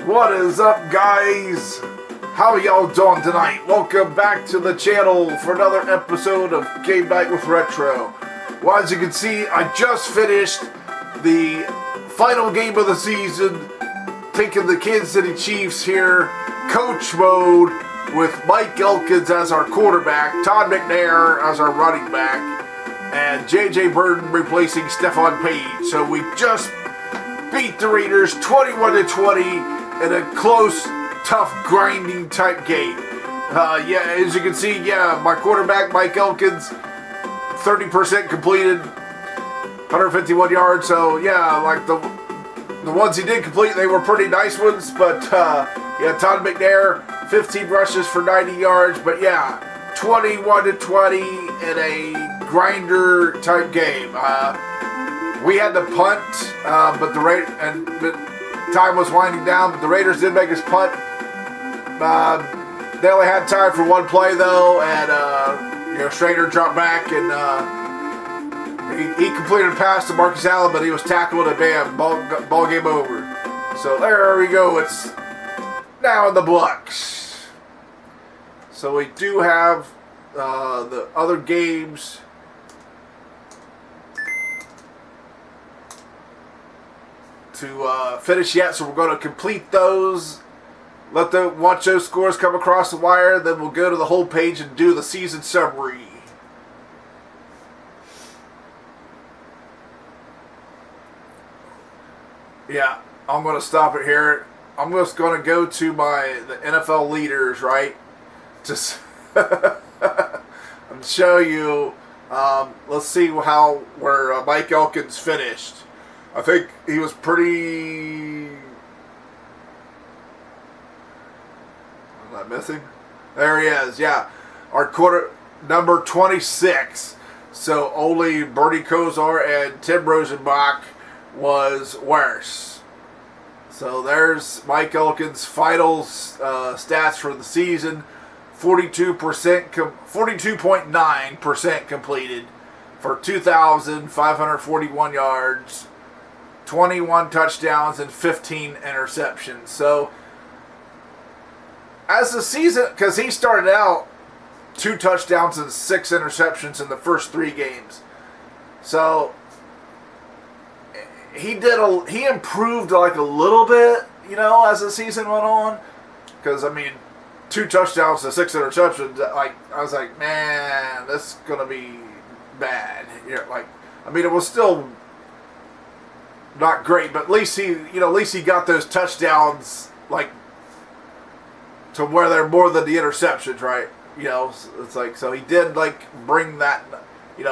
What is up, guys? How y'all doing tonight? Welcome back to the channel for another episode of Game Night with Retro. Well, as you can see, I just finished the final game of the season, picking the Kansas City Chiefs here, coach mode, with Mike Elkins as our quarterback, Todd McNair as our running back, and J.J. Burton replacing Stephon Page. So we just beat the Raiders 21-20 in a close, tough, grinding type game. As you can see, my quarterback, Mike Elkins, 30% completed, 151 yards. So like the ones he did complete, they were pretty nice ones. But Todd McNair, 15 rushes for 90 yards. But 21-20 in a grinder type game. We had to punt, but time was winding down. But the Raiders did make us punt. They only had time for one play though, and Schrader dropped back and he completed a pass to Marcus Allen, but he was tackled and bam, ball game over. So there we go. It's now in the books. So we do have the other games to finish yet, so we're going to complete those. Watch those scores come across the wire, then we'll go to the whole page and do the season summary. Yeah, I'm going to stop it here. I'm just going to go to the NFL leaders, right? Just and show you. Let's see where Mike Elkins finished. I think he was pretty... Am I missing? There he is, yeah. Our number 26. So only Bernie Kosar and Tim Rosenbach was worse. So there's Mike Elkins' final stats for the season. 42.9% completed for 2,541 yards. 21 touchdowns and 15 interceptions. So, as the season, because he started out 2 touchdowns and 6 interceptions in the first 3 games. So, he improved like a little bit, as the season went on. Because, 2 touchdowns to 6 interceptions, I was like, man, this is going to be bad. It was still not great, but at least he got those touchdowns to where they're more than the interceptions, right? It's like, so he did bring that, he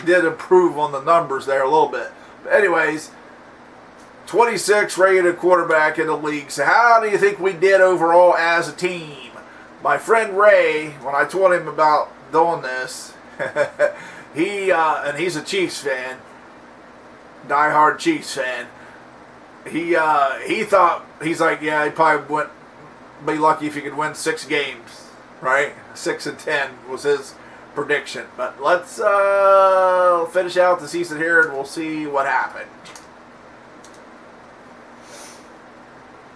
did improve on the numbers there a little bit. But anyways, 26 rated quarterback in the league. So how do you think we did overall as a team? My friend Ray, when I told him about doing this, and he's a Chiefs fan, diehard Chiefs fan. He thought, he's like, he probably wouldn't be lucky if he could win 6 games, right? 6-10 was his prediction. But let's finish out the season here and we'll see what happened.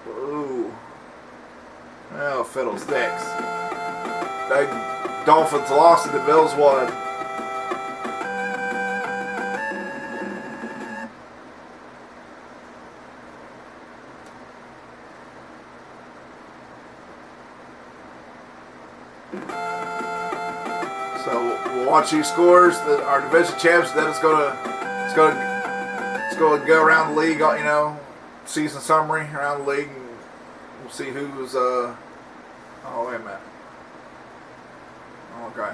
Ooh. Oh, fiddlesticks. The Dolphins lost and the Bills won. So we'll watch these scores. Our division champs. Then it's gonna go around the league. Season summary around the league. And we'll see who's. Oh wait a minute. Okay.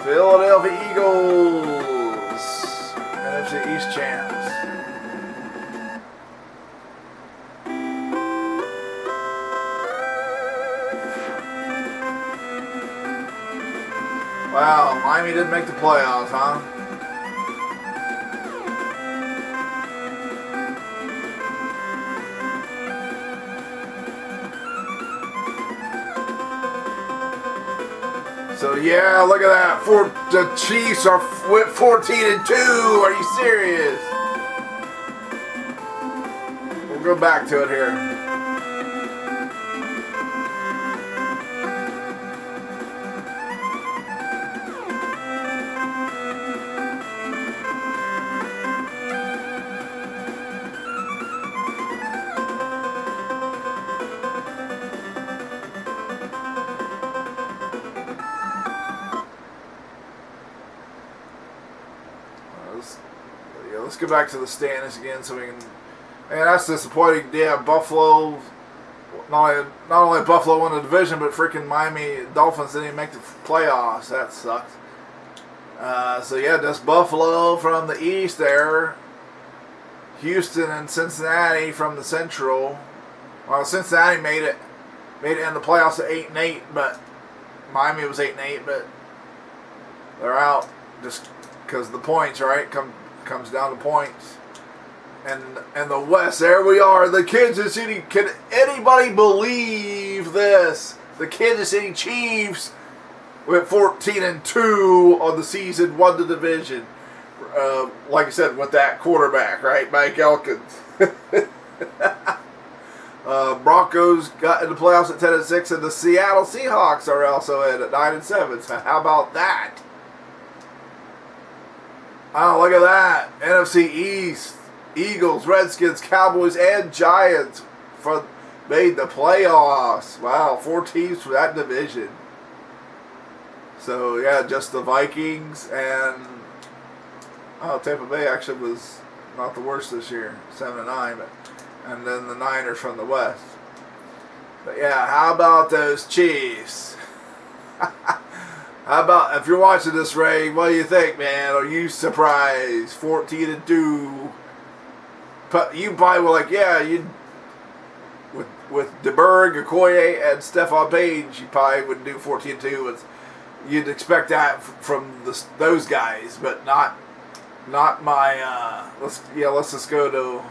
Philadelphia Eagles, NFC East champs. Wow, Miami didn't make the playoffs, huh? yeah, look at that. The Chiefs are 14-2. Are you serious? We'll go back to it here. Let's go back to the standings again so we can. Man, that's disappointing. Yeah, Buffalo. Not only Buffalo won the division, but freaking Miami Dolphins didn't even make the playoffs. That sucks. So yeah, just Buffalo from the East there. Houston and Cincinnati from the Central. Well, Cincinnati made it in the playoffs at 8-8, but Miami was 8-8, but they're out just because of the points, right? Comes down to points. And the West, there we are, the Kansas City. Can anybody believe this? The Kansas City Chiefs went 14-2 on the season, won the division. Like I said, with that quarterback, right, Mike Elkins. Broncos got in the playoffs at 10-6, and the Seattle Seahawks are also in at 9-7. So how about that? Oh, look at that. NFC East. Eagles, Redskins, Cowboys, and Giants made the playoffs. Wow, 4 teams for that division. So, yeah, just the Vikings and Tampa Bay actually was not the worst this year, 7-9, and then the Niners from the West. But, yeah, how about those Chiefs? How about, if you're watching this, Ray, what do you think, man? Are you surprised? 14-2. You probably were like, yeah, with DeBerg, Okoye, and Stephon Page, you probably would do 14-2. You'd expect that from those guys, but not my. Let's just go to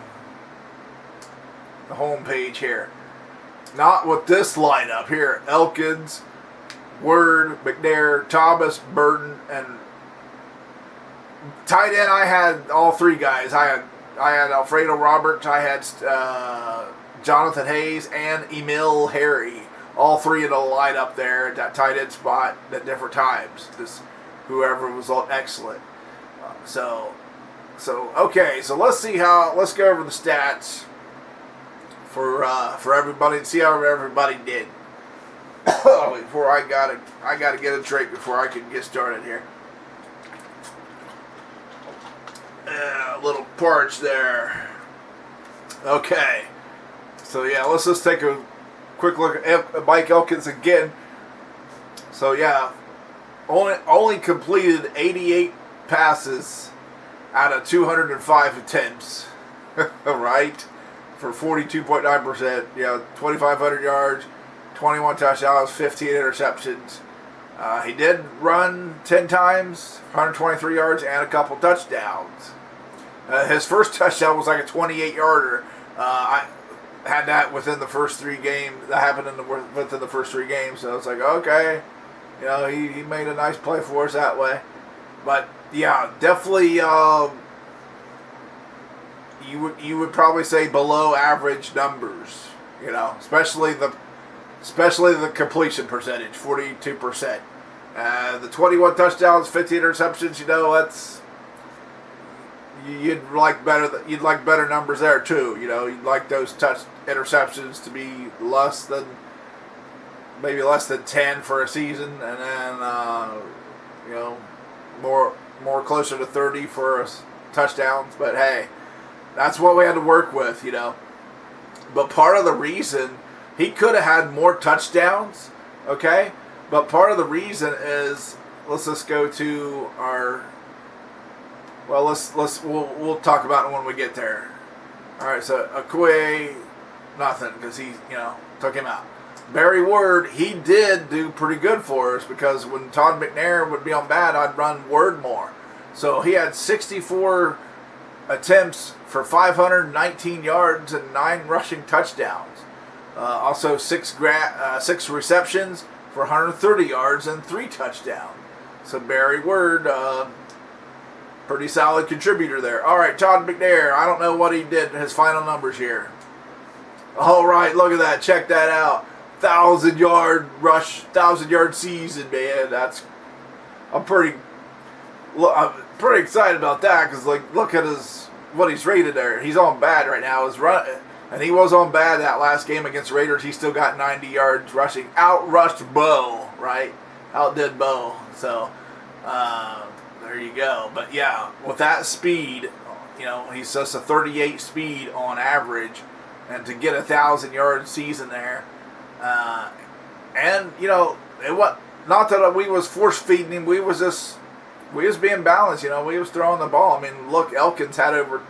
the home page here. Not with this lineup here: Elkins, Word, McNair, Thomas, Burton, and tight end. I had all 3 guys. I had Alfredo Roberts, I had Jonathan Hayes, and Emil Harry. All 3 in the lineup there at that tight end spot at different times. Just whoever was excellent. So okay. So let's go over the stats for everybody and see how everybody did. Before I gotta get a drink before I can get started here. A little parched there. Okay. So yeah, let's just take a quick look at Mike Elkins again. So yeah, only completed 88 passes out of 205 attempts. Right? For 42.9%. Yeah, 2,500 yards, 21 touchdowns, 15 interceptions. He did run 10 times, 123 yards, and a couple touchdowns. His first touchdown was like a 28-yarder. I had that within the first 3 games. That happened within the first 3 games. So it's like, okay, he made a nice play for us that way. But yeah, definitely, you would probably say below average numbers. Especially the completion percentage, 42%. The 21 touchdowns, 15 interceptions. That's you'd like better numbers there too. You'd like those interceptions to be less than 10 for a season, and then more closer to 30 for touchdowns. But hey, that's what we had to work with. But part of the reason he could have had more touchdowns, okay? But part of the reason is, let's just go to our. Well, we'll talk about it when we get there. All right, so Okoye, nothing because he took him out. Barry Word, he did do pretty good for us because when Todd McNair would be on bad, I'd run Word more. So he had 64 attempts for 519 yards and 9 rushing touchdowns. Also 6 receptions for 130 yards and 3 touchdowns. So Barry Word, pretty solid contributor there. All right, Todd McNair. I don't know what he did in his final numbers here. All right, look at that. Check that out. 1,000-yard rush, 1,000-yard season, man. I'm pretty excited about that because, like, look at what he's rated there. He's on bad right now. And he was on bad that last game against Raiders. He still got 90 yards rushing. Outrushed Bo, right? Outdid Bo. So, there you go. But, yeah, with that speed, he's just a 38 speed on average. And to get 1,000-yard season there. And, not that we was force-feeding him. We was being balanced, We was throwing the ball. I mean, look, Elkins had over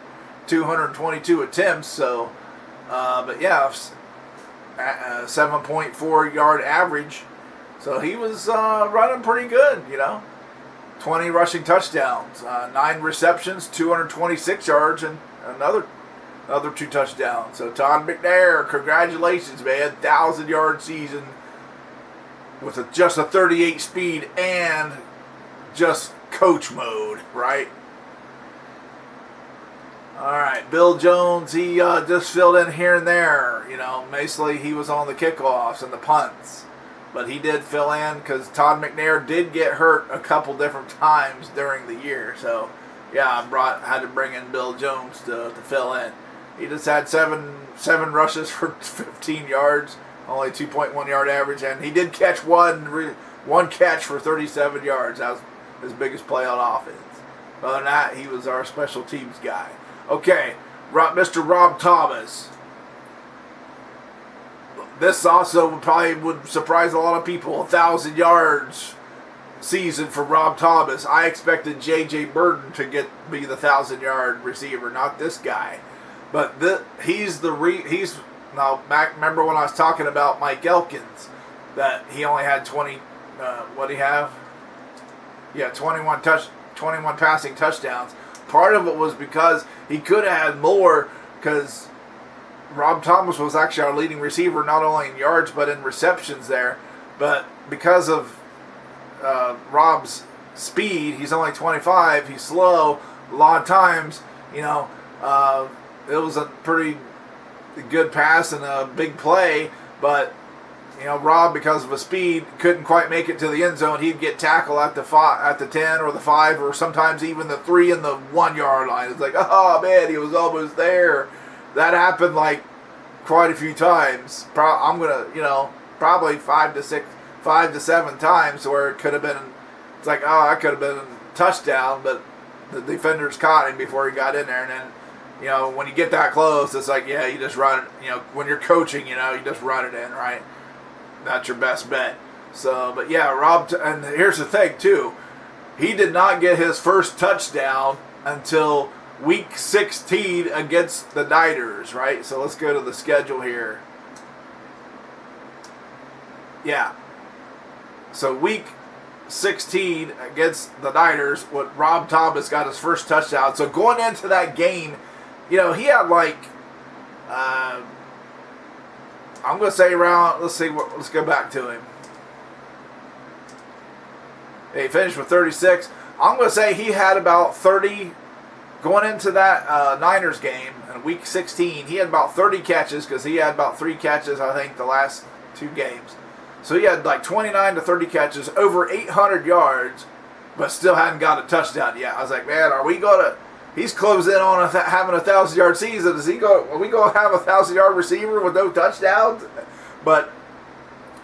222 attempts, so... but yeah, 7.4 yard average. So he was running pretty good, 20 rushing touchdowns, 9 receptions, 226 yards, and another 2 touchdowns. So Todd McNair, congratulations, man. 1,000-yard season with just a 38 speed and just coach mode, right? All right, Bill Jones, he just filled in here and there. Mostly he was on the kickoffs and the punts. But he did fill in because Todd McNair did get hurt a couple different times during the year. So, yeah, I had to bring in Bill Jones to fill in. He just had seven rushes for 15 yards, only 2.1 yard average. And he did catch one catch for 37 yards. That was his biggest play on offense. Other than that, he was our special teams guy. Okay, Mr. Rob Thomas. This also would surprise a lot of people. 1,000 yards season for Rob Thomas. I expected J.J. Burton to be the 1,000-yard receiver, not this guy. But now, remember when I was talking about Mike Elkins, that he only had 20. What did he have? Yeah, 21 passing touchdowns. Part of it was because he could have had more because Rob Thomas was actually our leading receiver, not only in yards but in receptions there. But because of Rob's speed, he's only 25, he's slow. A lot of times, it was a pretty good pass and a big play, but Rob, because of his speed, couldn't quite make it to the end zone. He'd get tackled at the 10 or the 5 or sometimes even the 3 and the 1 yard line. It's like, oh man, he was almost there. That happened like quite a few times. I'm gonna, probably 5 to 7 times where it could have been. It's like, oh, that could have been a touchdown, but the defenders caught him before he got in there, and then. When you get that close, it's like, yeah, you just run it. When you're coaching, you just run it in, right? That's your best bet. So, but yeah, and here's the thing too. He did not get his first touchdown until week 16 against the Niners, right? So let's go to the schedule here. Yeah. So week 16 against the Niners, when Rob Thomas got his first touchdown. So going into that game, he had like, I'm going to say around, let's go back to him. He finished with 36. I'm going to say he had about 30, going into that Niners game in week 16, he had about 30 catches because he had about 3 catches, I think, the last 2 games. So he had like 29 to 30 catches, over 800 yards, but still hadn't got a touchdown yet. I was like, man, are we going to... He's closing in on having a 1,000-yard season. Are we going to have a 1,000-yard receiver with no touchdowns? But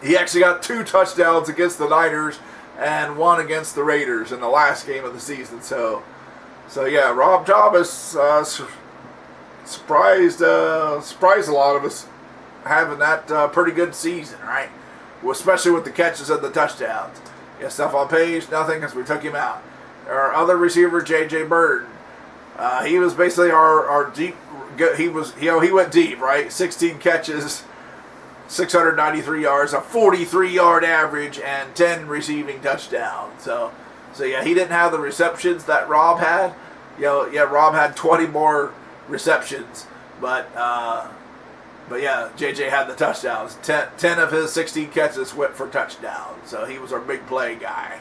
he actually got 2 touchdowns against the Niners and 1 against the Raiders in the last game of the season. So yeah, Rob Thomas surprised a lot of us having that pretty good season, right? Well, especially with the catches and the touchdowns. Yeah, stuff on page, nothing because we took him out. Our other receiver, J.J. Burton. He was basically our deep. He went deep, right? 16 catches, 693 yards, a 43-yard average, and 10 receiving touchdowns. So yeah, he didn't have the receptions that Rob had. Rob had 20 more receptions, but But yeah, JJ had the touchdowns. 10 of his 16 catches went for touchdowns. So he was our big play guy.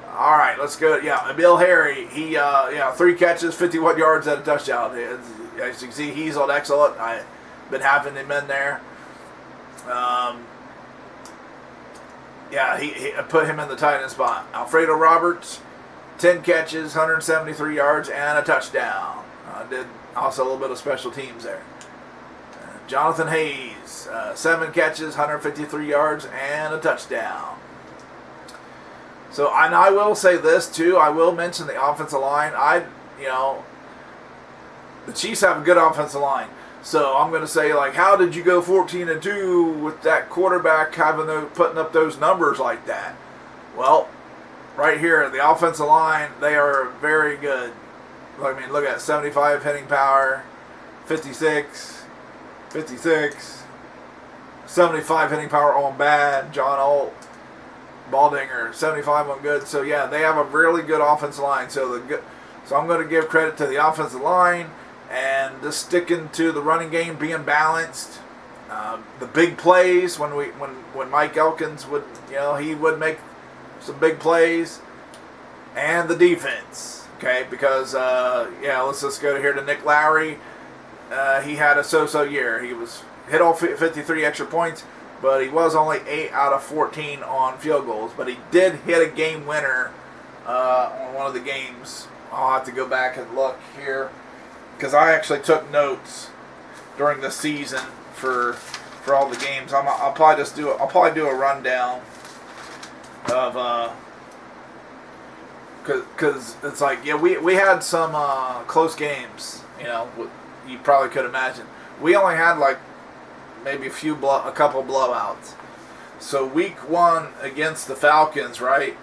All right, let's go. Yeah, Bill Harry, he 3 catches, 51 yards, and a touchdown. As you can see, he's on excellent. I've been having him in there. He put him in the tight end spot. Alfredo Roberts, 10 catches, 173 yards, and a touchdown. Did also a little bit of special teams there. Jonathan Hayes, 7 catches, 153 yards, and a touchdown. So, and I will say this too. I will mention the offensive line. The Chiefs have a good offensive line. So I'm going to say, like, how did you go 14-2 with that quarterback putting up those numbers like that? Well, right here, the offensive line, they are very good. I mean, look at 75 hitting power, 56, 75 hitting power on bad. John Alt, Baldinger, 75 on good. So yeah, they have a really good offensive line. So I'm going to give credit to the offensive line and just sticking to the running game, being balanced. The big plays when Mike Elkins would he would make some big plays, and the defense. Okay, because let's just go here to Nick Lowry. He had a so-so year. He was hit all 53 extra points, but he was only 8 out of 14 on field goals. But he did hit a game winner on one of the games. I'll have to go back and look here because I actually took notes during the season for all the games. I'll probably do a rundown of because it's like we had some close games. You probably could imagine. We only had like maybe a couple blowouts. So week 1 against the Falcons, right?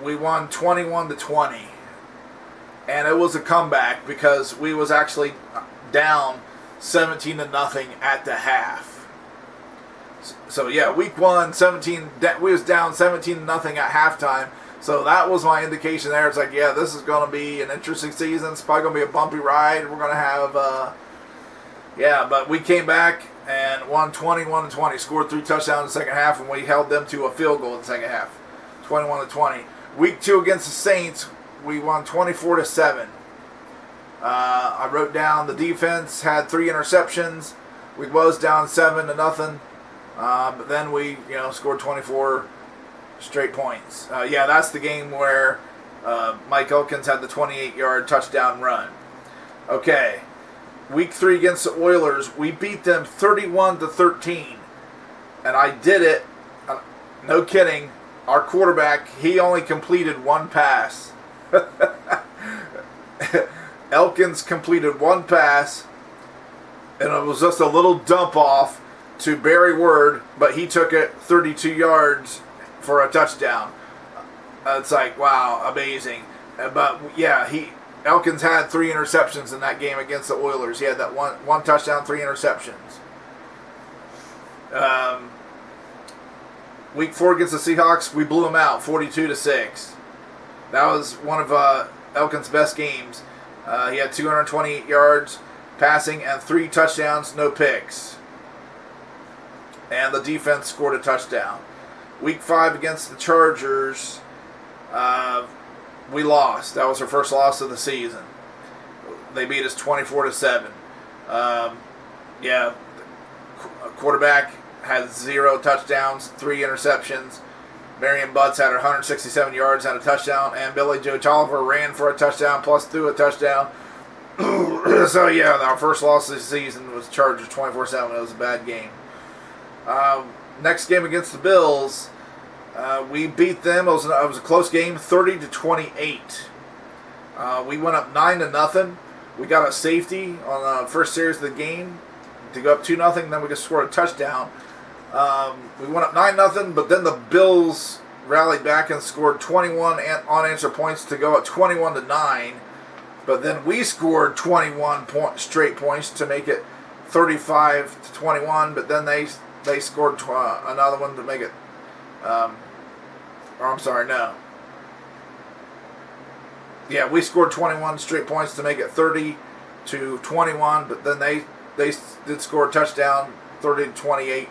We won 21-20, and it was a comeback because we was actually down 17-0 at the half. So yeah, week 1, we was down 17-0 at halftime. So that was my indication there. It's like, yeah, this is going to be an interesting season. It's probably going to be a bumpy ride. We're going to have, but we came back and won 21-20. Scored 3 touchdowns in the second half, and we held them to a field goal in the second half, 21-20. Week 2 against the Saints, we won 24-7. I wrote down the defense had 3 interceptions. We was down 7-0, but then we scored 24 straight points. That's the game where Mike Elkins had the 28-yard touchdown run. Okay, week 3 against the Oilers, we beat them 31-13, and I did it. No kidding. Our quarterback, he only completed 1 pass. Elkins completed 1 pass, and it was just a little dump off to Barry Word, but he took it 32 yards for a touchdown. It's like, wow, amazing. But yeah, Elkins had 3 interceptions in that game against the Oilers. He had that one touchdown, 3 interceptions. Week 4 against the Seahawks, we blew them out 42-6. That was one of Elkins' best games. He had 228 yards passing and 3 touchdowns, no picks. And the defense scored a touchdown. Week 5 against the Chargers, we lost. That was our first loss of the season. They beat us 24-7. Quarterback had 0 touchdowns, 3 interceptions. Marion Butts had 167 yards and a touchdown, and Billy Joe Tolliver ran for a touchdown plus threw a touchdown. So yeah, our first loss this season was Chargers 24-7. It was a bad game. Next game against the Bills, we beat them. It was a close game, 30-28. We went up 9-0. We got a safety on the first series of the game to go up 2-0. Then we just scored a touchdown. We went up 9-0, but then the Bills rallied back and scored 21 unanswered points to go at 21-9. But then we scored 21 straight points to make it 35-21. But then they scored another one to make it. Yeah, we scored 21 straight points to make it 30-21. But then they did score a touchdown, 30-28,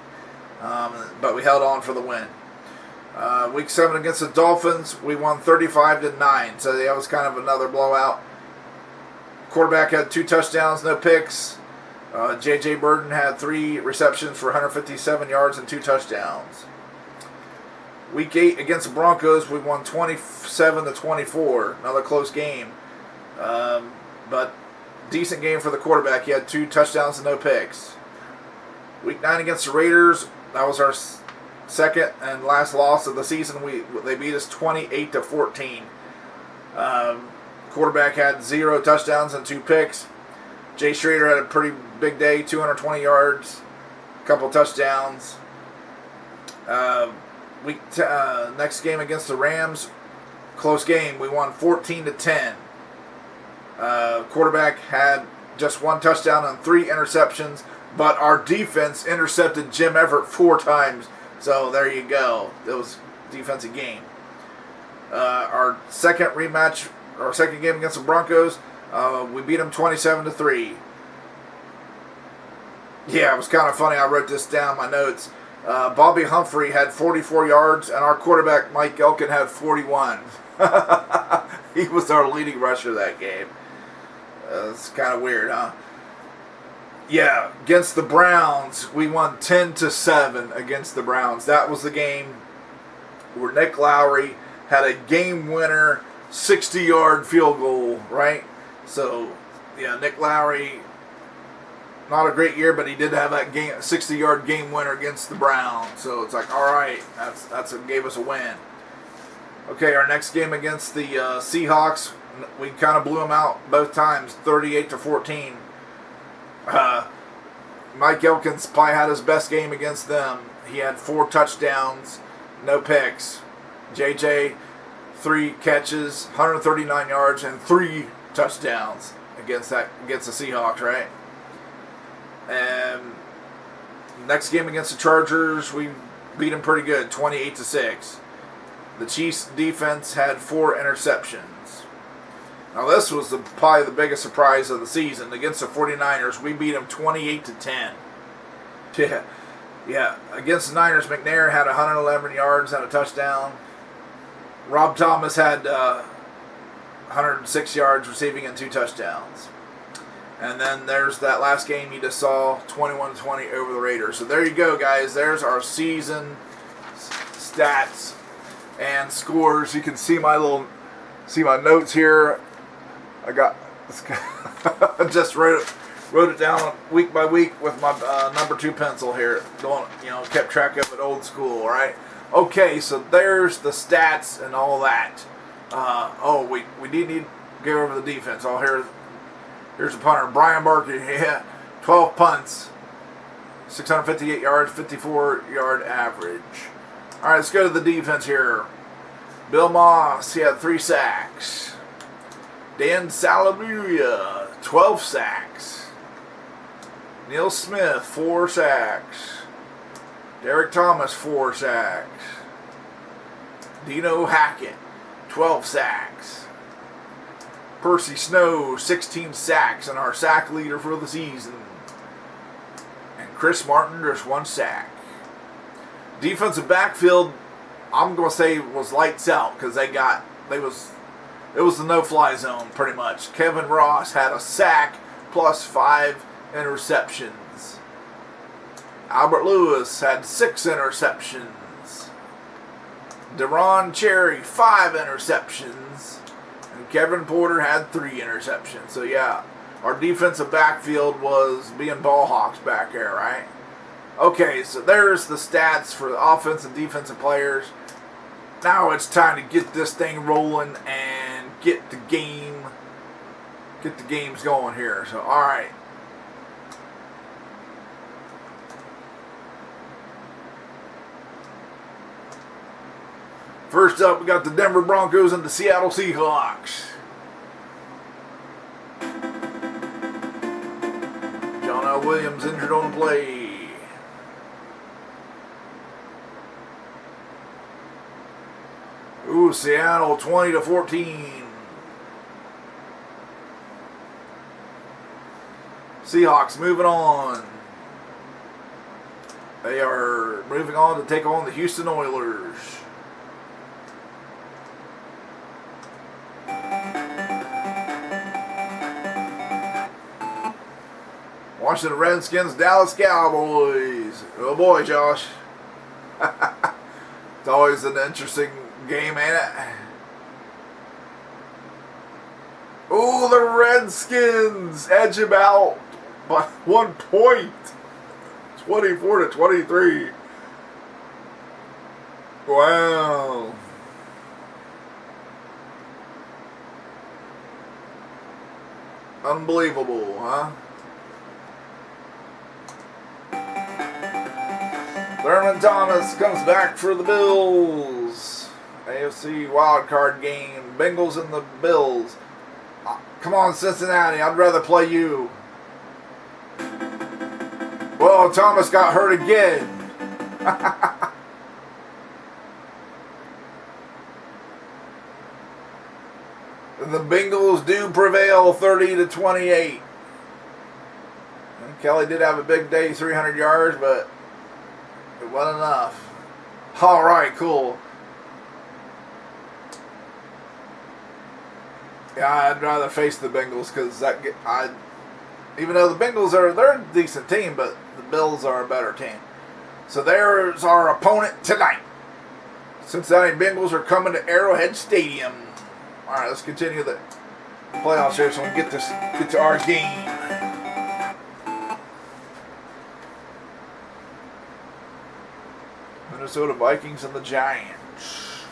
but we held on for the win. Week 7 against the Dolphins, we won 35-9, so that was kind of another blowout. Quarterback had 2 touchdowns, no picks. J.J. Burden had 3 receptions for 157 yards and 2 touchdowns. Week 8 against the Broncos, we won 27-24, another close game. But decent game for the quarterback. He had 2 touchdowns and no picks. Week 9 against the Raiders, that was our second and last loss of the season. They beat us 28-14. Quarterback had 0 touchdowns and 2 picks. Jay Schrader had a pretty big day, 220 yards, a couple touchdowns. Next game against the Rams, close game. We won 14-10. Quarterback had just 1 touchdown and 3 interceptions, but our defense intercepted Jim Everett 4 times. So there you go. It was a defensive game. Our second game against the Broncos, we beat them 27-3. Yeah, it was kind of funny. I wrote this down in my notes. Bobby Humphrey had 44 yards, and our quarterback, Mike Elkin, had 41. He was our leading rusher that game. It's kind of weird, huh? Yeah, against the Browns, we won 10-7 against the Browns. That was the game where Nick Lowry had a game-winner 60-yard field goal, right? So, yeah, Nick Lowry, not a great year, but he did have that 60-yard game winner against the Browns. So it's like, all right, gave us a win. Okay, our next game against the Seahawks, we kind of blew them out both times, 38-14. Mike Elkins probably had his best game against them. He had 4 touchdowns, no picks. JJ, 3 catches, 139 yards, and 3 touchdowns against the Seahawks, right? And next game against the Chargers, we beat them pretty good, 28-6. The Chiefs defense had 4 interceptions. Now this was probably the biggest surprise of the season. Against the 49ers, we beat them 28-10. Yeah. Against the Niners, McNair had 111 yards and a touchdown. Rob Thomas had 106 yards receiving and 2 touchdowns. And then there's that last game you just saw, 21-20 over the Raiders. So there you go, guys. There's our season stats and scores. You can see my notes here. I just wrote it down week by week with my number 2 pencil here. Kept track of it old school, right? Okay, so there's the stats and all that. We need to go over the defense. Here's the punter, Brian Barker. Yeah, 12 punts, 658 yards, 54-yard average. All right, let's go to the defense here. Bill Moss, he had 3 sacks. Dan Salaburia, 12 sacks. Neil Smith, 4 sacks. Derek Thomas, 4 sacks. Dino Hackett, 12 sacks. Percy Snow, 16 sacks, and our sack leader for the season. And Chris Martin, just 1 sack. Defensive backfield, I'm going to say was lights out because it was the no-fly zone pretty much. Kevin Ross had a sack plus 5 interceptions. Albert Lewis had 6 interceptions. Deron Cherry, 5 interceptions. And Kevin Porter had 3 interceptions. So yeah, our defensive backfield was being ball hawks back there, right? Okay, so there's the stats for the offensive and defensive players. Now it's time to get this thing rolling and get the games going here. So all right. First up, we got the Denver Broncos and the Seattle Seahawks. John L. Williams injured on the play. Ooh, Seattle 20-14. Seahawks moving on. They are moving on to take on the Houston Oilers. Washington Redskins, Dallas Cowboys. Oh boy, Josh. It's always an interesting game, ain't it? Oh, the Redskins edge him out by 1 point. 24-23. Wow. Unbelievable, huh? Thurman Thomas comes back for the Bills. AFC wildcard game. Bengals and the Bills. Come on, Cincinnati. I'd rather play you. Well, Thomas got hurt again. The Bengals do prevail 30-28. Kelly did have a big day, 300 yards, but it wasn't enough. All right, cool. Yeah, I'd rather face the Bengals because even though the Bengals they're a decent team, but the Bills are a better team. So there's our opponent tonight. Cincinnati Bengals are coming to Arrowhead Stadium. All right, let's continue the playoffs here so we can get to our game. Minnesota Vikings and the Giants.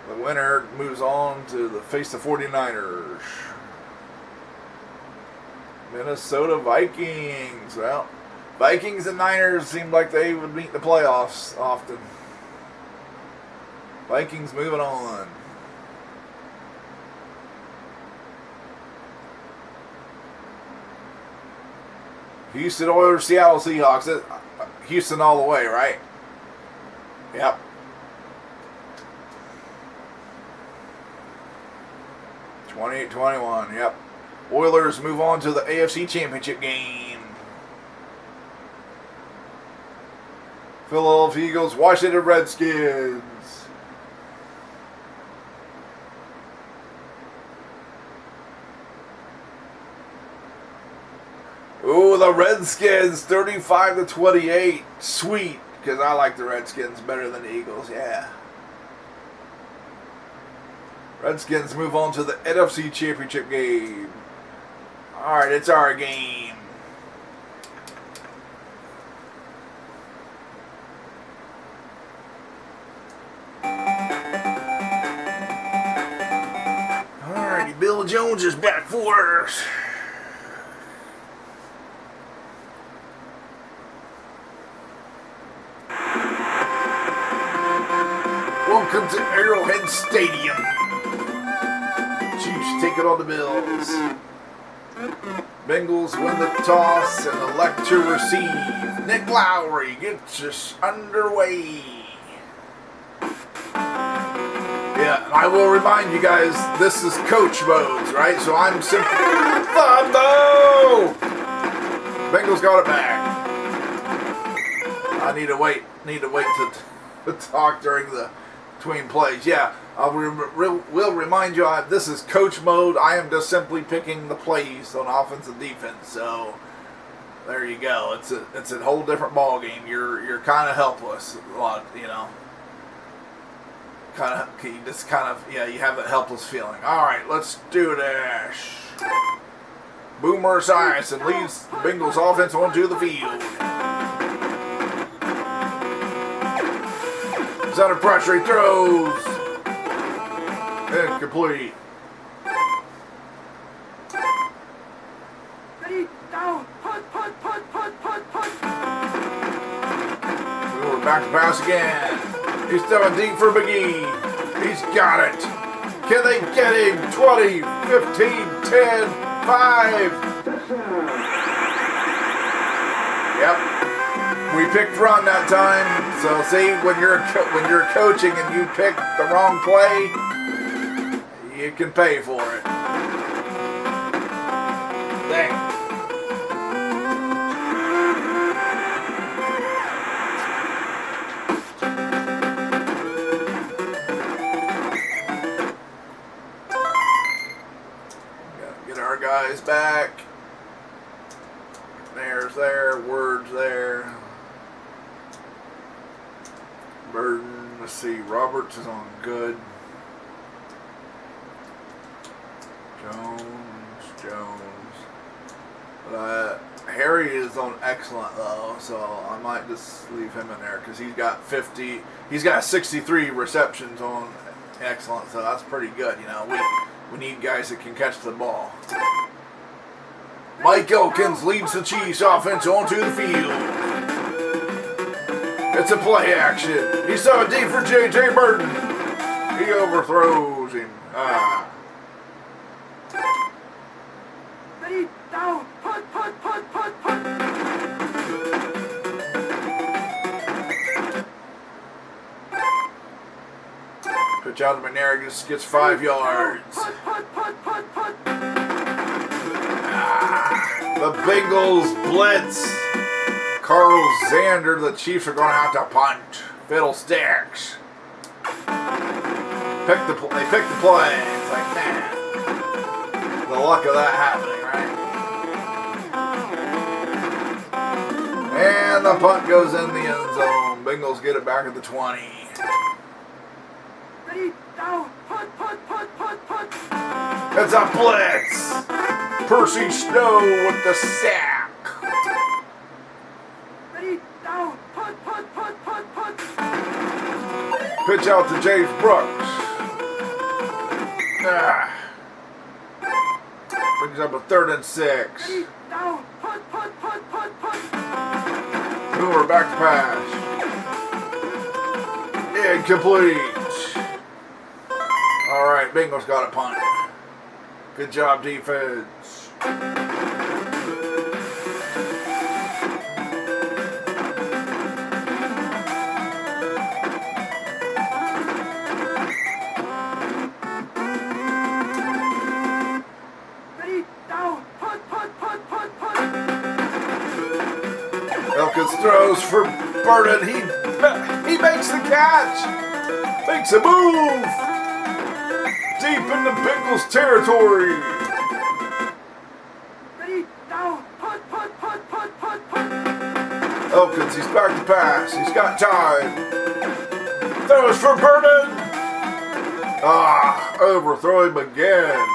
The winner moves on to face the 49ers. Minnesota Vikings. Well, Vikings and Niners seemed like they would meet the playoffs often. Vikings moving on. Houston Oilers, Seattle Seahawks. Houston all the way, right? Yep. (28-21). Yep. Oilers move on to the AFC Championship game. Philadelphia Eagles, Washington Redskins. Ooh, the Redskins, 35-28. Sweet, because I like the Redskins better than the Eagles, yeah. Redskins move on to the NFC Championship game. Alright, it's our game. Alrighty, Bill Jones is back for us. Welcome to Arrowhead Stadium. Chiefs take it on the Bills. Bengals win the toss and elect to receive. Nick Lowry gets us underway. Yeah, and I will remind you guys, this is coach modes, right? So I'm simply... Thundo! Bengals got it back. I need to wait to talk during the between plays. Yeah, we'll remind you, this is coach mode. I am just simply picking the plays on offense and defense. So there you go. It's a whole different ball game. You're kind of helpless. A lot, you know. You have that helpless feeling. All right, let's do this. Boomer Esiason leads the Bengals offense onto the field. He's under pressure, he throws. Incomplete. We're back to pass again. He's throwing deep for McGee. He's got it. Can they get him? 20, 15, 10, 5. Yep. We picked run that time. So see, when you're coaching and you pick the wrong play, you can pay for it. Dang. Get our guys back. There's there. Words there. Burden. Let's see. Roberts is on good. Jones. But Harry is on excellent though, so I might just leave him in there because he's got 50. He's got 63 receptions on excellent, so that's pretty good. You know, we need guys that can catch the ball. Mike Elkins leads the Chiefs offense onto the field. It's a play action. He saw a D for J.J. Burton. He overthrows him. Ready, down, put. Pitch out to McNair, gets 5 yards. The Bengals blitz. Carl Zander, the Chiefs are going to have to punt. Fiddlesticks. They picked the play. It's like, man. The luck of that happening, right? And the punt goes in the end zone. Bengals get it back at the 20. Ready, down, put. It's a blitz. Percy Snow with the sack. Ready, down, put. Pitch out to James Brooks. Brings up a 3rd and 6. Ready, down, put. Hoover back to pass. Incomplete. All right, Bengals got a punt. Good job, defense. Ready, down, put. Elkins throws for Burton. He makes the catch. Makes a move. Deep in the Bengals territory. Ready, down, put. Elkins, he's back to pass. He's got time. Throws for Burton. Overthrow him again.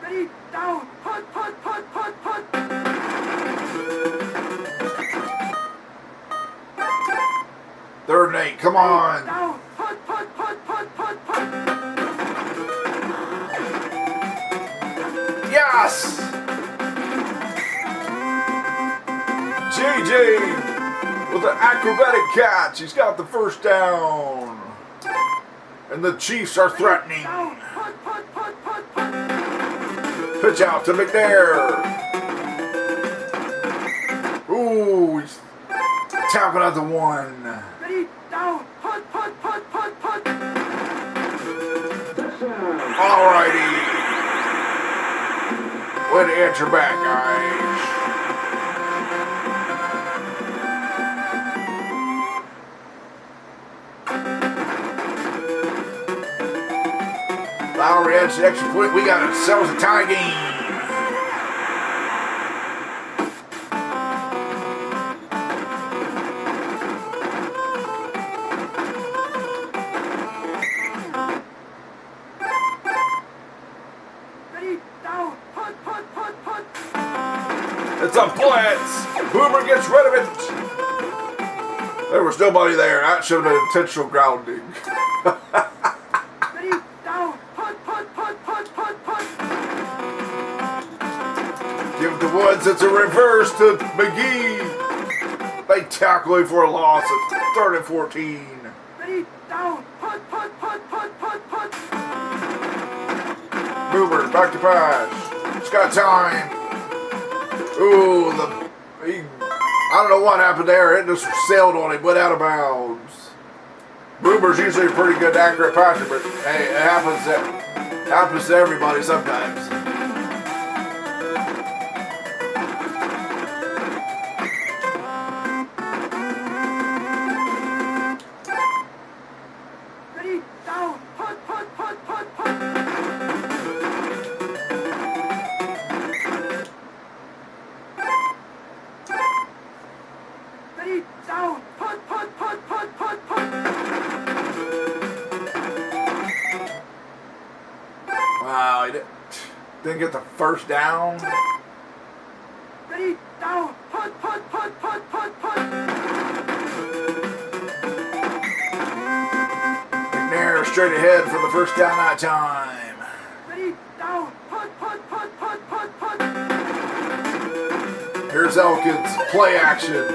Ready, down, put. 3rd and 8, come on. Down, put. Yes! JJ with an acrobatic catch. He's got the 1st down. And the Chiefs are threatening. Down, put. Pitch out to McNair. Ooh, he's tapping out the 1. Ready, down, put. Alrighty. Way to answer back, guys. Lowry adds the extra point. We got ourselves a tie game. Ready, down, put. It's a blitz. Boomer gets rid of it. There was nobody there. That should have been intentional grounding. Ready, down, put. Give the Woods. It's a reverse to McGee. They tackle him for a loss. It's 3rd and 14. Ready, down, put. Boomer back to pass. He's got time. Ooh, I don't know what happened there. It just sailed on him, went out of bounds. Boomer's usually a pretty good, accurate passer, but hey, it happens to everybody sometimes. Ready, down, put, put, put, put, put. Ready, down, put, put, put, put, put, put. Wow, he didn't get the first down. Ready, down, put, put, put, put, put, put. McNair straight ahead for the first down that time. Ready, down, put, put, put, put, put, put. Here's Elkins, play action.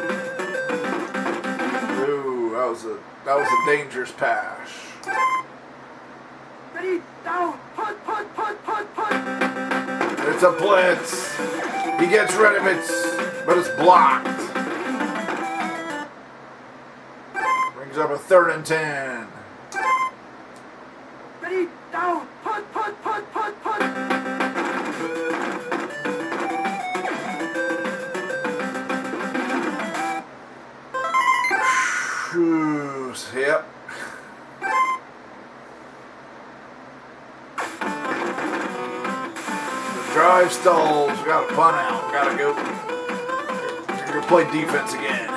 Ooh, that was a dangerous pass. Ready, down, put, put, put, put, put. It's a blitz. He gets rid of it, but it's blocked. Brings up a 3rd and 10. Ready, down, put, put, put, put, put. Yep. The drive stalls. We got a punt out. We gotta go. We're gonna play defense again.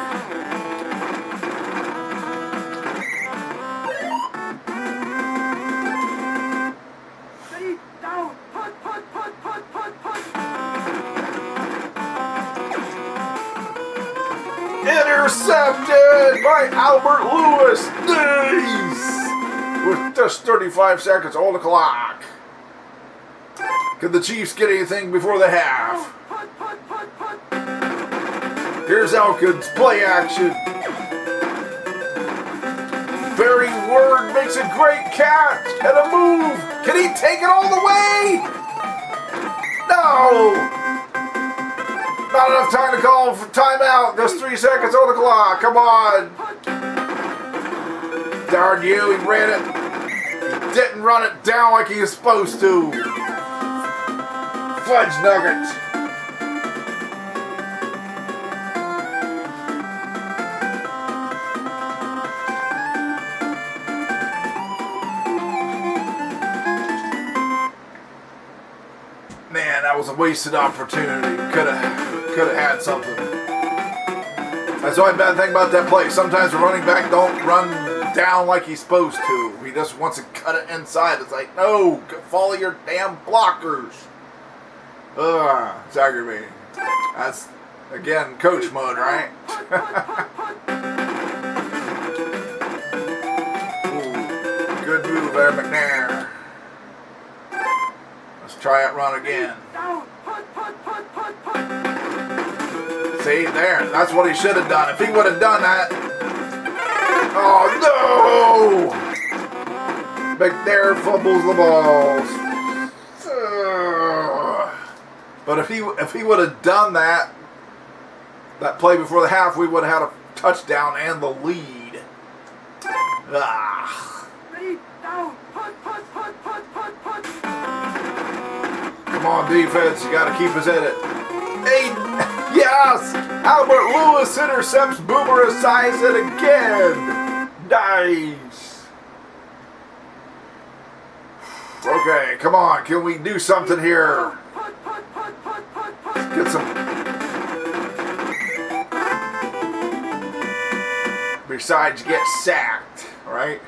Ready, down, put, put, put, put, put, put. Intercepted by Albert Lewis. Nice! With just 35 seconds on the clock. Can the Chiefs get anything before the half? Put, put, put, put. Here's Elkins, play action. Barry Word makes a great catch and a move. Can he take it all the way? No! Not enough time to call for timeout. Just 3 seconds on the clock. Come on. Darn you, he ran it. He didn't run it down like he was supposed to. Fudge nuggets. Man, that was a wasted opportunity. Could have had something. That's the only bad thing about that play. Sometimes the running back don't run down like he's supposed to. He just wants to cut it inside. It's like, no, follow your damn blockers. It's aggravating. That's, again, coach mode, right? Ooh, good move there, McNair. Let's try it run again. Down, put, put, put, put, put. See, there. That's what he should have done. If he would have done that. Oh, no! McNair fumbles the balls. But if he would have done that play before the half, we would have had a touchdown and the lead. Ready, down, put, put, put, put, put, put. Come on, defense. You got to keep us in it. Hey, yes! Albert Lewis intercepts Boomer Esiason again. Nice. Okay, come on. Can we do something here? Let's get some. Besides, get sacked, right?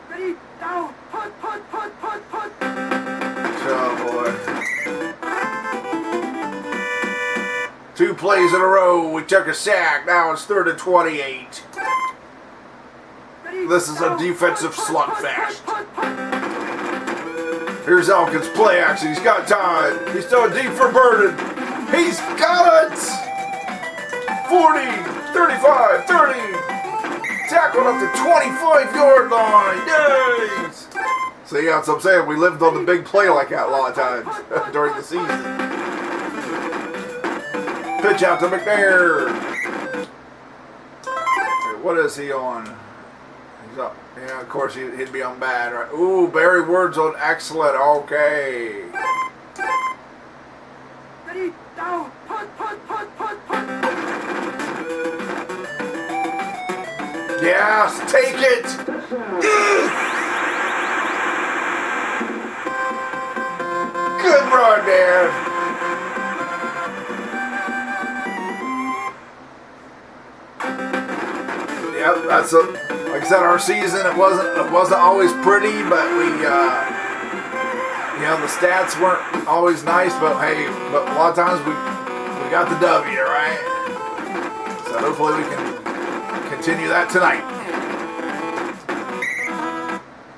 Ready, down, put, put, put, put, put. Oh boy. 2 plays in a row. We took a sack. Now it's 3rd and 28. This is a defensive slugfest. Here's Elkins, play action. He's got time. He's throwing deep for Burden. He's got it! 40, 35, 30. Tackled up the 25-yard line. Nice! See, that's what I'm saying. We lived on the big play like that a lot of times during the season. Pitch out to McNair. What is he on? He's up. Yeah, of course he'd be on bad, right? Ooh, Barry Word's on excellent. Okay. Ready, down, put, put, put, put, put. Yes, take it. Good run, man. Yep, that's like I said, our season it wasn't always pretty, but we the stats weren't always nice, but hey, but a lot of times we got the W, right? So hopefully we can continue that tonight.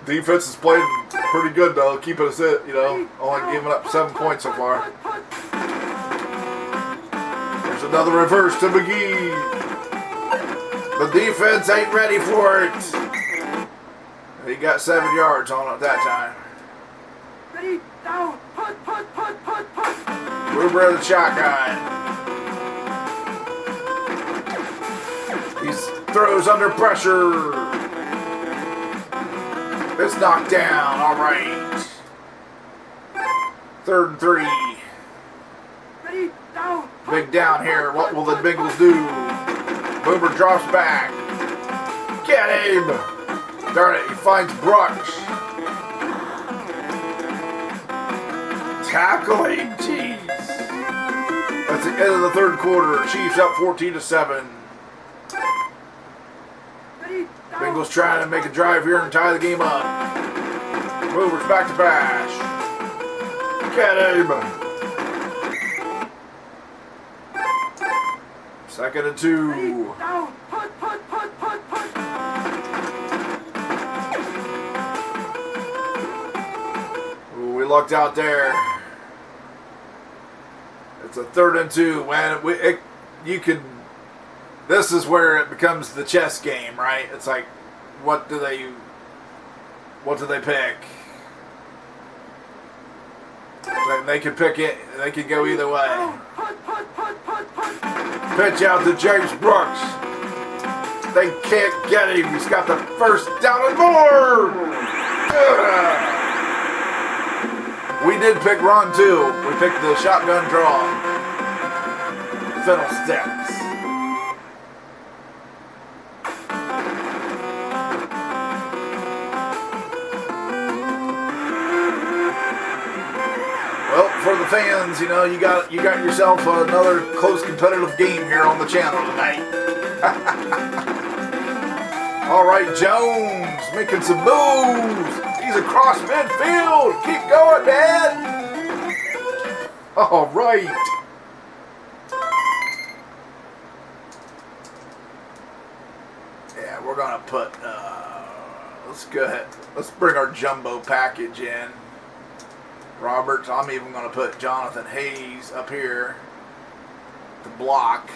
Defense has played pretty good though, keeping us at, only giving up 7 points so far. There's another reverse to McGee. The defense ain't ready for it. He got 7 yards on it that time. Ready, down, punt. Ruber the shotgun. He throws under pressure. It's knocked down. All right. 3rd and 3. Ready, down, Big down here. What will the Bengals do? Boomer drops back. Get him! Darn it, he finds Brooks. Tackling, jeez. That's the end of the 3rd quarter. Chiefs up 14-7. Bengals trying to make a drive here and tie the game up. Movers back to bash. Get him! 2nd and 2. down, punt. Ooh, we lucked out there. It's a 3rd and 2. Man, this is where it becomes the chess game, right? It's like, what do they pick? They could pick it. They could go either way. Pitch out to James Brooks. They can't get him. He's got the 1st down and more. We did pick run too. We picked the shotgun draw. Fiddlesticks. Well, for the fans, you got yourself another close competitive game here on the channel tonight. All right, Jones making some moves. He's across midfield. Keep going, man. All right. Yeah, we're gonna put. Let's go ahead. Let's bring our jumbo package in. Roberts. I'm even going to put Jonathan Hayes up here to block.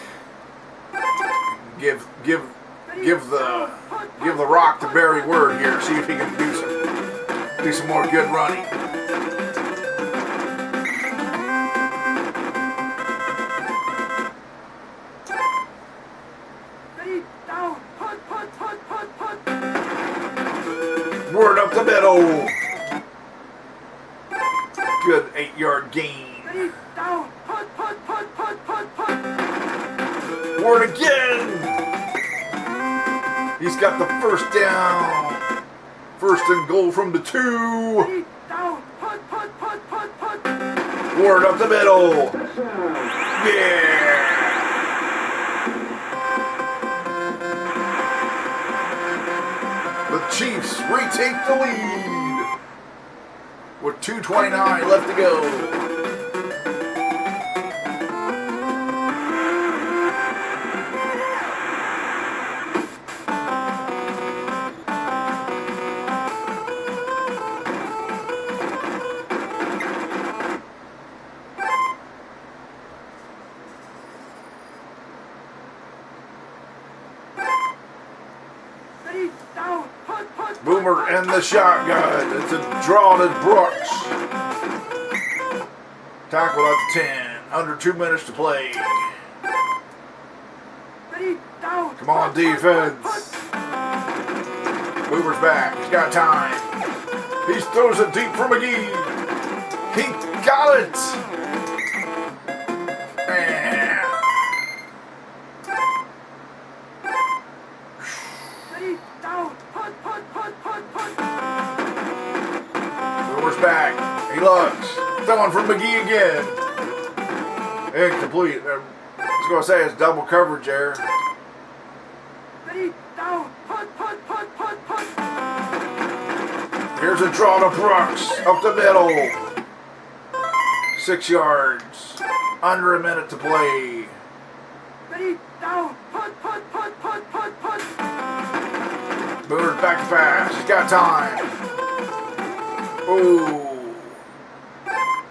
Give the rock to Barry Word here. See if he can do some more good running. Ready, down, punt. Word up the middle. Good 8-yard gain. Ready, down, punt. Ward again. He's got the 1st down. 1st and goal from the 2. Ready, down, punt. Ward up the middle. Yeah. The Chiefs retake the lead with 2:29 left to go. Ready, down, punt. Boomer and the shotgun. It's a draw to Brooks. Tackle at the 10. Under 2 minutes to play. Ready, down. Come on, defense. Boomer's back. He's got time. He throws it deep for McGee. He got it. Man. Ready, down, punt. back. He looks. Throwing from McGee again. Incomplete. I was going to say it's double coverage there. Ready, down, put. Here's a draw to Brooks. Up the middle. 6 yards. Under a minute to play. Ready, down, put. Boomer's back to pass. He's got time. Ooh.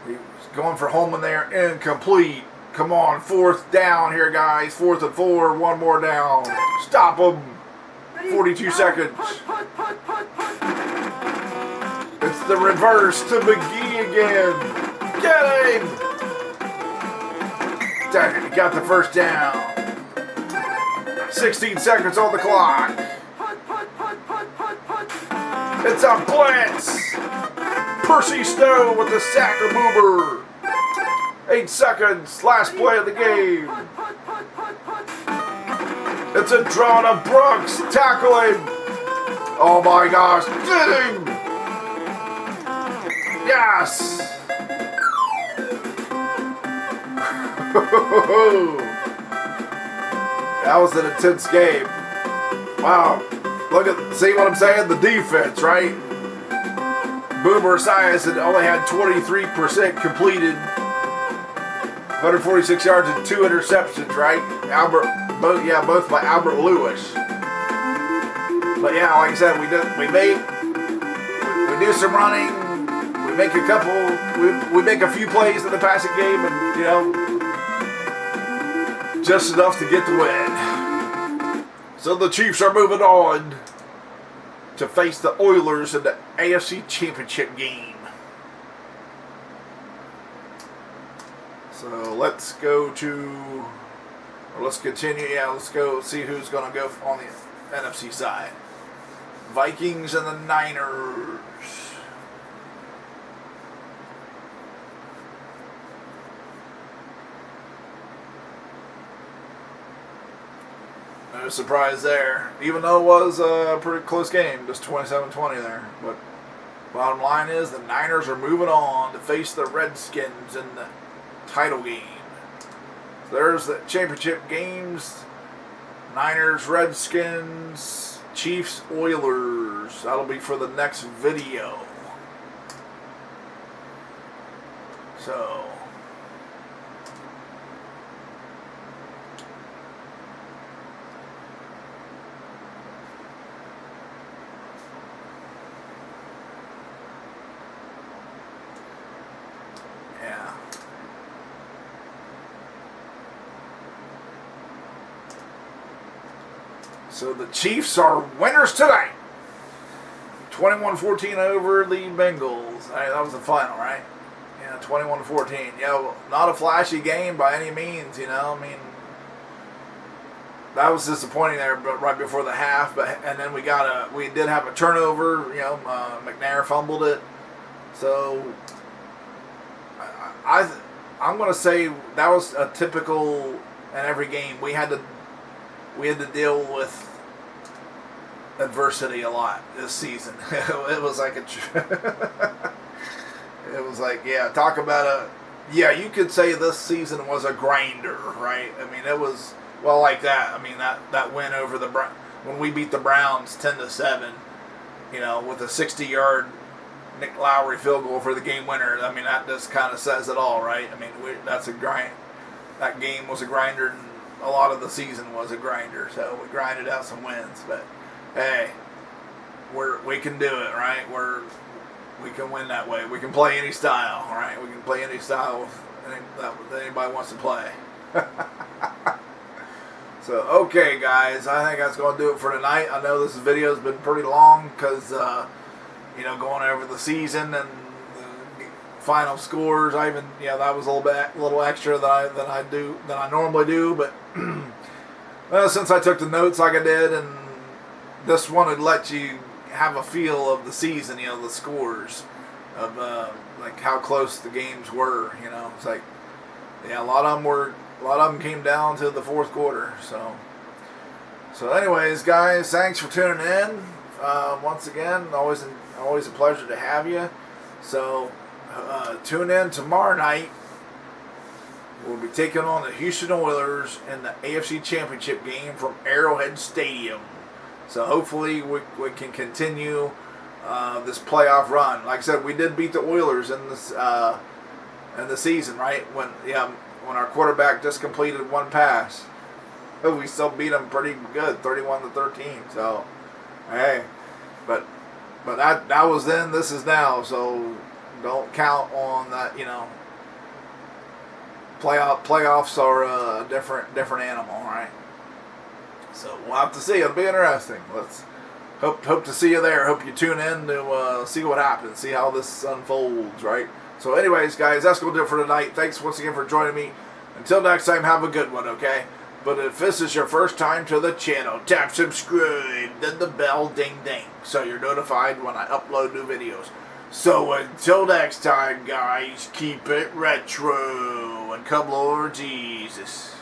He was going for Holman there. Incomplete. Come on. 4th down here, guys. 4th and 4. One more down. Stop him. 42 seconds. It's the reverse to McGee again. Get him. Dang it. He got the first down. 16 seconds on the clock. It's a blitz. Percy Snow with the sack of Boomer. 8 seconds. Last play of the game. It's a draw to Brooks. Tackle him. Oh my gosh. Get him. Yes. That was an intense game. Wow. Look at, see what I'm saying? The defense, right? Boomer Esiason only had 23% completed. 146 yards and 2 interceptions, right? Both by Albert Lewis. But yeah, like I said, we do some running. We make a couple. We make a few plays in the passing game, and just enough to get the win. So the Chiefs are moving on to face the Oilers in the AFC Championship game. So let's continue. Yeah, let's go see who's going to go on the NFC side. Vikings and the Niners. No surprise there. Even though it was a pretty close game, just 27-20 there. But bottom line is the Niners are moving on to face the Redskins in the title game. So there's the championship games. Niners, Redskins, Chiefs, Oilers. That'll be for the next video. So So the Chiefs are winners tonight. 21-14 over the Bengals. That was the final, right? Yeah, 21-14. Yeah, well, not a flashy game by any means, I mean, that was disappointing there, but right before the half. And then we did have a turnover. McNair fumbled it. So I'm going to say that was a typical in every game. We had to deal with adversity a lot this season. It was like talk about you could say this season was a grinder, right? I mean, it was, well, like that. I mean, that win over when we beat the Browns 10-7, with a 60-yard Nick Lowry field goal for the game winner. I mean, that just kind of says it all, right? I mean, that's a grind. That game was a grinder, and a lot of the season was a grinder, so we grinded out some wins. But hey, we can do it, right? We can win that way. We can play any style, right? We can play any style that anybody wants to play. So okay, guys, I think that's going to do it for tonight. I know this video's been pretty long because going over the season and the final scores. I even that was a little extra than I normally do, but since I took the notes like I did, and this one would let you have a feel of the season, the scores of like how close the games were. It's like a lot of them came down to the fourth quarter. So anyways, guys, thanks for tuning in. Once again, always a pleasure to have you. So tune in tomorrow night. We'll be taking on the Houston Oilers in the AFC Championship game from Arrowhead Stadium. So hopefully we can continue this playoff run. Like I said, we did beat the Oilers in the season, right? When our quarterback just completed one pass, we still beat them pretty good, 31-13. So hey, but that was then. This is now. So don't count on that. Playoffs are a different animal, right? So we'll have to see. It'll be interesting. Let's hope to see you there. Hope you tune in to see what happens, see how this unfolds, right? So anyways, guys, that's going to do it for tonight. Thanks once again for joining me. Until next time, have a good one, okay? But if this is your first time to the channel, tap subscribe, then the bell ding ding, so you're notified when I upload new videos. So until next time, guys, keep it retro, and come Lord Jesus.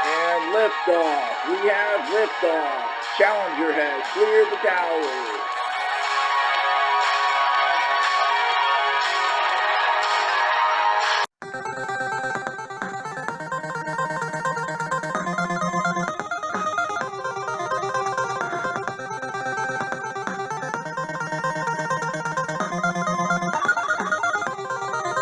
And liftoff. We have liftoff. Challenger has cleared the tower.